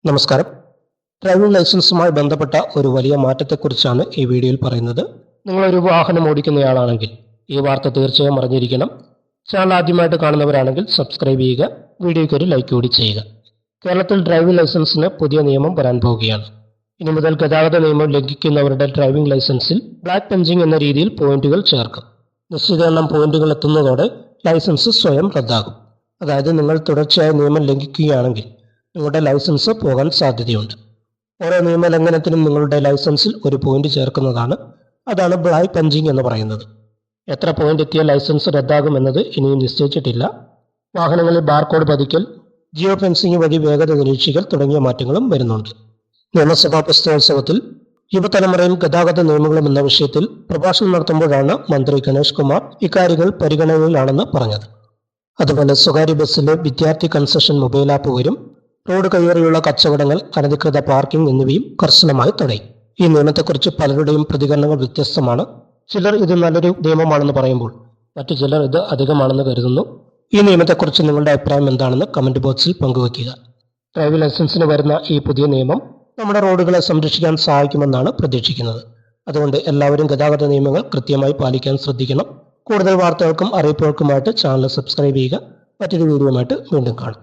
നമസ്കാരം. ഡ്രൈവിംഗ് ലൈസൻസുമായി ബന്ധപ്പെട്ട ഒരു വലിയ മാറ്റത്തെക്കുറിച്ചാണ് ഈ വീഡിയോയിൽ പറയുന്നത്. നിങ്ങളൊരു വാഹനം ഓടിക്കുന്നയാളാണെങ്കിൽ ഈ വാർത്ത തീർച്ചയായും അറിഞ്ഞിരിക്കണം. ചാനൽ ആദ്യമായിട്ട് കാണുന്നവരാണെങ്കിൽ സബ്സ്ക്രൈബ് ചെയ്യുക, വീഡിയോയ്ക്ക് ഒരു ലൈക്ക് കൂടി ചെയ്യുക. കേരളത്തിൽ ഡ്രൈവിംഗ് ലൈസൻസിന് പുതിയ നിയമം വരാൻ പോവുകയാണ്. ഇനി മുതൽ ഗതാഗത നിയമം ലംഘിക്കുന്നവരുടെ ഡ്രൈവിംഗ് ലൈസൻസിൽ ബ്ലാക്ക് പഞ്ചിങ് എന്ന രീതിയിൽ പോയിന്റുകൾ ചേർക്കും. നിശ്ചിത എണ്ണം പോയിന്റുകൾ എത്തുന്നതോടെ ലൈസൻസ് സ്വയം റദ്ദാകും. അതായത് നിങ്ങൾ തുടർച്ചയായി നിയമം ലംഘിക്കുകയാണെങ്കിൽ നിങ്ങളുടെ ലൈസൻസ് പോകാൻ സാധ്യതയുണ്ട്. ഓരോ നിയമലംഘനത്തിനും നിങ്ങളുടെ ലൈസൻസിൽ ഒരു പോയിന്റ് ചേർക്കുന്നതാണ്. അതാണ് ബ്ലാക്ക് പഞ്ചിങ് എന്ന് പറയുന്നത്. എത്ര പോയിന്റ് എത്തിയ ലൈസൻസ് റദ്ദാകുമെന്നത് ഇനിയും നിശ്ചയിച്ചിട്ടില്ല. വാഹനങ്ങളിൽ ബാർകോഡ് പതിക്കൽ, ജിയോ ഫെൻസിംഗ് വഴി വേഗത നിരീക്ഷിക്കൽ തുടങ്ങിയ മാറ്റങ്ങളും വരുന്നുണ്ട്. നിയമസഭാ പുസ്തകോത്സവത്തിൽ യുവതലമുറയും ഗതാഗത നിയമങ്ങളും എന്ന വിഷയത്തിൽ പ്രഭാഷണം നടത്തുമ്പോഴാണ് മന്ത്രി ഗണേഷ് കുമാർ ഇക്കാര്യങ്ങൾ പരിഗണനയിലാണെന്ന് പറഞ്ഞത്. അതുപോലെ സ്വകാര്യ ബസ്സിലെ വിദ്യാർത്ഥി കൺസെഷൻ മൊബൈൽ ആപ്പ് വരും. റോഡ് കയ്യേറിയുള്ള കച്ചവടങ്ങൾ, അനധികൃത പാർക്കിംഗ് എന്നിവയും കർശനമായി തടയും. ഈ നിയമത്തെക്കുറിച്ച് പലരുടെയും പ്രതികരണങ്ങൾ വ്യത്യസ്തമാണ്. ചിലർ ഇത് നല്ലൊരു നിയമമാണെന്ന് പറയുമ്പോൾ മറ്റു ചിലർ ഇത് അധികമാണെന്ന് കരുതുന്നു. ഈ നിയമത്തെക്കുറിച്ച് നിങ്ങളുടെ അഭിപ്രായം എന്താണെന്ന് കമന്റ് ബോക്സിൽ പങ്കുവയ്ക്കുക. ഡ്രൈവിംഗ് ലൈസൻസിന് വരുന്ന ഈ പുതിയ നിയമം നമ്മുടെ റോഡുകളെ സംരക്ഷിക്കാൻ സഹായിക്കുമെന്നാണ് പ്രതീക്ഷിക്കുന്നത്. അതുകൊണ്ട് എല്ലാവരും ഗതാഗത നിയമങ്ങൾ കൃത്യമായി പാലിക്കാൻ ശ്രദ്ധിക്കണം. കൂടുതൽ വാർത്തകൾക്കും അറിയിപ്പുകൾക്കുമായിട്ട് ചാനൽ സബ്സ്ക്രൈബ് ചെയ്യുക. മറ്റൊരു വീഡിയോയുമായിട്ട് വീണ്ടും കാണാം.